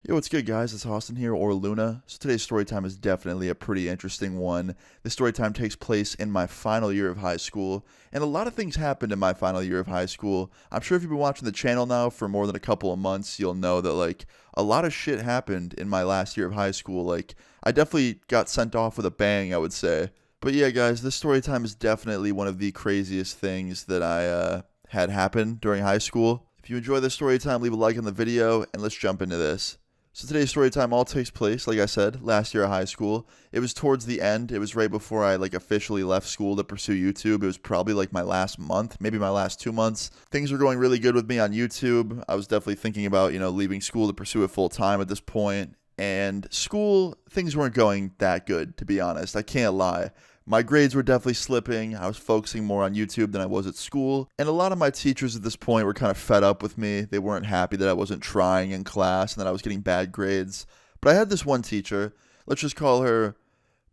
Yo, what's good, guys? It's Austin here, or Luna. So today's story time is definitely a pretty interesting one. This story time takes place in my final year of high school, and a lot of things happened in my final year of high school. I'm sure if you've been watching the channel now for more than a couple of months, you'll know that, a lot of shit happened in my last year of high school. I definitely got sent off with a bang, I would say. But yeah, guys, this story time is definitely one of the craziest things that I had happen during high school. If you enjoy this story time, leave a like on the video, and let's jump into this. So today's story time all takes place, like I said, last year of high school. It was towards the end. It was right before I officially left school to pursue YouTube. It was probably my last month, maybe my last 2 months. Things were going really good with me on YouTube. I was definitely thinking about, leaving school to pursue it full time at this point. And school, things weren't going that good, to be honest. I can't lie. My grades were definitely slipping. I was focusing more on YouTube than I was at school. And a lot of my teachers at this point were kind of fed up with me. They weren't happy that I wasn't trying in class and that I was getting bad grades. But I had this one teacher. Let's just call her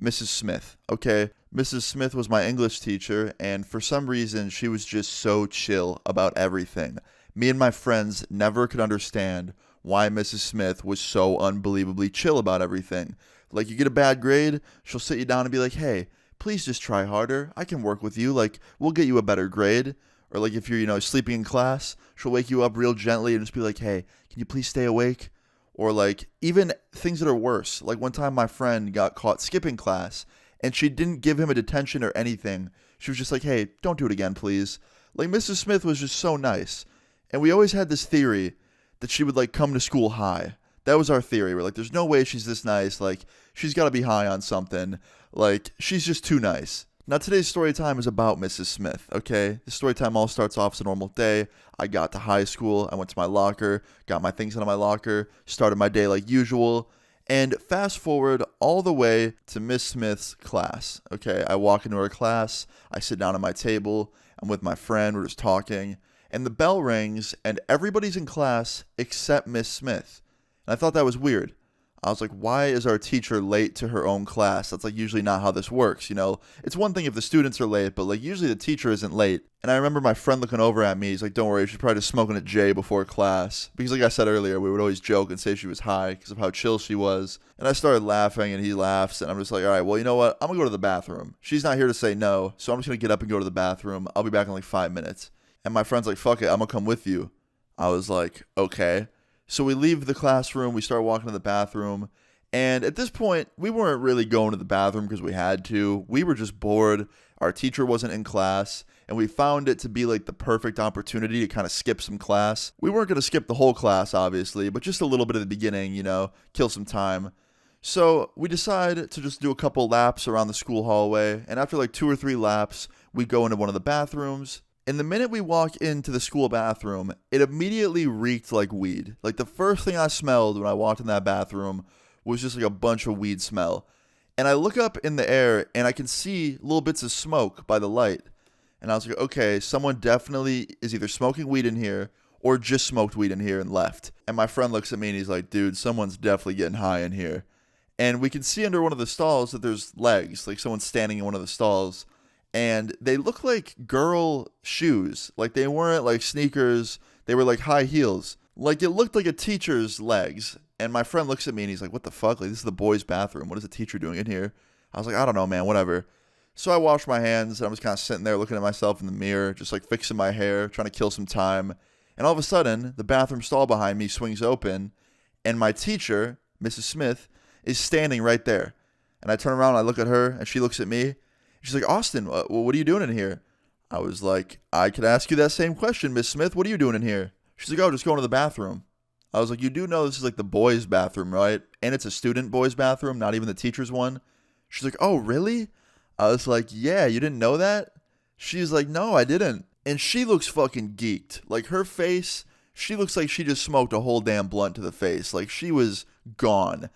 Mrs. Smith, okay? Mrs. Smith was my English teacher, and for some reason, she was just so chill about everything. Me and my friends never could understand why Mrs. Smith was so unbelievably chill about everything. You get a bad grade, she'll sit you down and be like, hey, please just try harder. I can work with you. We'll get you a better grade. Or if you're, sleeping in class, she'll wake you up real gently and just be like, hey, can you please stay awake? Or even things that are worse. One time my friend got caught skipping class and she didn't give him a detention or anything. She was just like, hey, don't do it again, please. Mrs. Smith was just so nice. And we always had this theory that she would come to school high. That was our theory. We're there's no way she's this nice. She's got to be high on something. She's just too nice. Now, today's story time is about Mrs. Smith, okay? The story time all starts off as a normal day. I got to high school. I went to my locker, got my things out of my locker, started my day like usual. And fast forward all the way to Miss Smith's class, okay? I walk into her class. I sit down at my table. I'm with my friend. We're just talking. And the bell rings, and everybody's in class except Miss Smith. And I thought that was weird. I was like, why is our teacher late to her own class? That's usually not how this works, It's one thing if the students are late, but usually the teacher isn't late. And I remember my friend looking over at me. He's like, don't worry, she's probably just smoking a J before class. Because like I said earlier, we would always joke and say she was high because of how chill she was. And I started laughing and he laughs and I'm just like, all right, well, you know what? I'm going to go to the bathroom. She's not here to say no, so I'm just going to get up and go to the bathroom. I'll be back in 5 minutes. And my friend's like, fuck it, I'm going to come with you. I was like, okay. So we leave the classroom, we start walking to the bathroom, and at this point, we weren't really going to the bathroom because we had to. We were just bored, our teacher wasn't in class, and we found it to be the perfect opportunity to kind of skip some class. We weren't going to skip the whole class, obviously, but just a little bit at the beginning, kill some time. So we decide to just do a couple laps around the school hallway, and after 2 or 3 laps, we go into one of the bathrooms. And the minute we walk into the school bathroom, it immediately reeked like weed. The first thing I smelled when I walked in that bathroom was just a bunch of weed smell. And I look up in the air and I can see little bits of smoke by the light. And I was like, okay, someone definitely is either smoking weed in here or just smoked weed in here and left. And my friend looks at me and he's like, dude, someone's definitely getting high in here. And we can see under one of the stalls that there's legs, someone's standing in one of the stalls. And they look like girl shoes. They weren't sneakers. They were high heels. It looked like a teacher's legs. And my friend looks at me and he's like, what the fuck? This is the boys' bathroom. What is the teacher doing in here? I was like, I don't know, man, whatever. So I washed my hands and I was kind of sitting there looking at myself in the mirror, just fixing my hair, trying to kill some time. And all of a sudden, the bathroom stall behind me swings open and my teacher, Mrs. Smith, is standing right there. And I turn around and I look at her and she looks at me. She's like, Austin, what are you doing in here? I was like, I could ask you that same question, Miss Smith. What are you doing in here? She's like, oh, just going to the bathroom. I was like, you do know this is the boys' bathroom, right? And it's a student boys' bathroom, not even the teacher's one. She's like, oh, really? I was like, yeah, you didn't know that? She's like, no, I didn't. And she looks fucking geeked. Her face, she looks like she just smoked a whole damn blunt to the face. She was gone.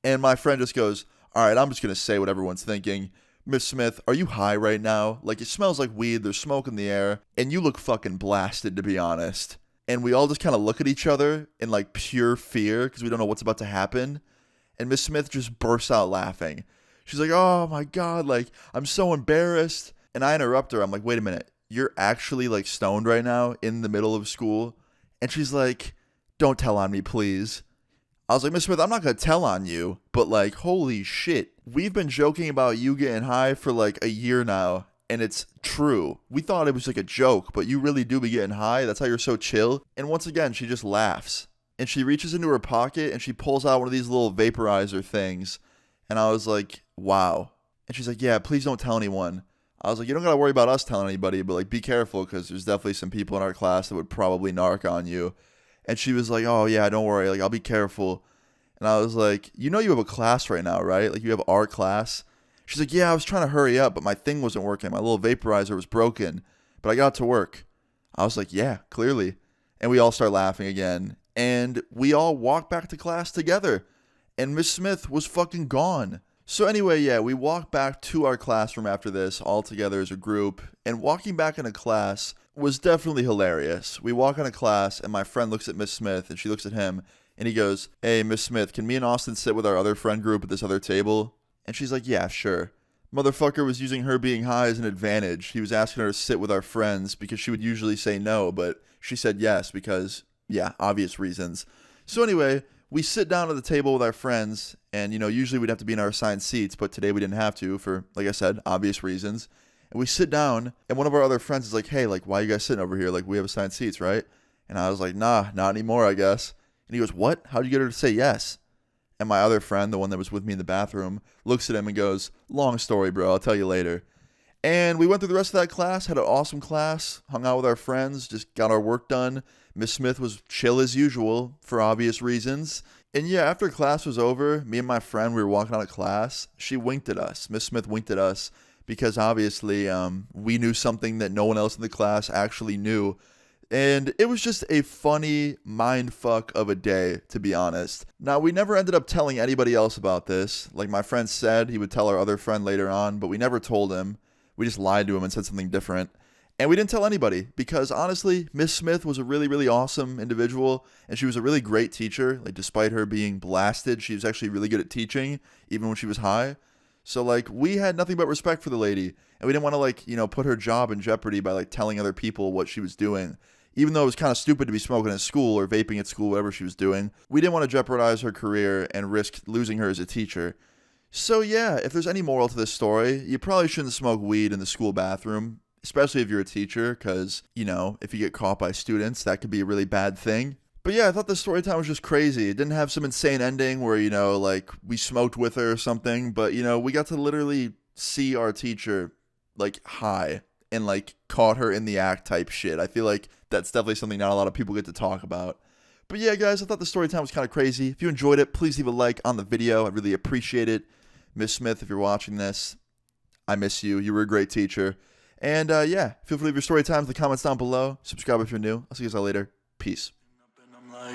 And my friend just goes, all right, I'm just going to say what everyone's thinking. Miss Smith, are you high right now? It smells like weed, there's smoke in the air, and you look fucking blasted, to be honest. And we all just kind of look at each other in pure fear because we don't know what's about to happen. And Miss Smith just bursts out laughing. She's like, oh my God, I'm so embarrassed. And I interrupt her. I'm like, wait a minute, you're actually stoned right now in the middle of school? And she's like, don't tell on me, please. I was like, Miss Smith, I'm not going to tell on you, but like, holy shit. We've been joking about you getting high for like a year now, and it's true. We thought it was like a joke, but you really do be getting high. That's how you're so chill. And once again, she just laughs. And she reaches into her pocket and she pulls out one of these little vaporizer things. And I was like, wow. And she's like, yeah, please don't tell anyone. I was like, you don't got to worry about us telling anybody, but like, be careful because there's definitely some people in our class that would probably narc on you. And she was like, oh yeah, don't worry. Like, I'll be careful. And I was like, you know you have a class right now, right? Like, you have art class. She's like, yeah, I was trying to hurry up, but my thing wasn't working. My little vaporizer was broken, but I got to work. I was like, yeah, clearly. And we all start laughing again. And we all walked back to class together. And Miss Smith was fucking gone. So anyway, yeah, we walked back to our classroom after this, all together as a group. And walking back into class was definitely hilarious. We walk into class, and my friend looks at Miss Smith, and she looks at him. And he goes, hey, Miss Smith, can me and Austin sit with our other friend group at this other table? And she's like, yeah, sure. Motherfucker was using her being high as an advantage. He was asking her to sit with our friends because she would usually say no, but she said yes because, yeah, obvious reasons. So anyway, we sit down at the table with our friends, and, you know, usually we'd have to be in our assigned seats, but today we didn't have to for, like I said, obvious reasons. And we sit down, and one of our other friends is like, hey, like, why are you guys sitting over here? Like, we have assigned seats, right? And I was like, nah, not anymore, I guess. And he goes, what? How'd you get her to say yes? And my other friend, the one that was with me in the bathroom, looks at him and goes, long story, bro. I'll tell you later. And we went through the rest of that class, had an awesome class, hung out with our friends, just got our work done. Miss Smith was chill as usual for obvious reasons. And yeah, after class was over, me and my friend, we were walking out of class. She winked at us. Miss Smith winked at us because obviously we knew something that no one else in the class actually knew. And it was just a funny mindfuck of a day, to be honest. Now, we never ended up telling anybody else about this. Like my friend said, he would tell our other friend later on, but we never told him. We just lied to him and said something different. And we didn't tell anybody because, honestly, Miss Smith was a really, really awesome individual. And she was a really great teacher. Like, despite her being blasted, she was actually really good at teaching, even when she was high. So, like, we had nothing but respect for the lady. And we didn't want to, like, you know, put her job in jeopardy by, like, telling other people what she was doing. Even though it was kind of stupid to be smoking at school or vaping at school, whatever she was doing, we didn't want to jeopardize her career and risk losing her as a teacher. So yeah, if there's any moral to this story, you probably shouldn't smoke weed in the school bathroom, especially if you're a teacher, because, you know, if you get caught by students, that could be a really bad thing. But yeah, I thought the story time was just crazy. It didn't have some insane ending where, you know, like, we smoked with her or something, but, you know, we got to literally see our teacher, like, high. And like caught her in the act type shit. I feel like that's definitely something not a lot of people get to talk about. But yeah, guys, I thought the story time was kind of crazy. If you enjoyed it, please leave a like on the video. I really appreciate it. Miss Smith, if you're watching this, I miss you. You were a great teacher. And yeah, feel free to leave your story times in the comments down below. Subscribe if you're new. I'll see you guys all later. Peace. All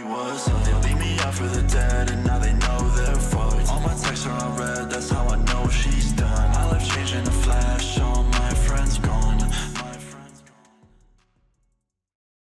my texts are unread. That's how I know she's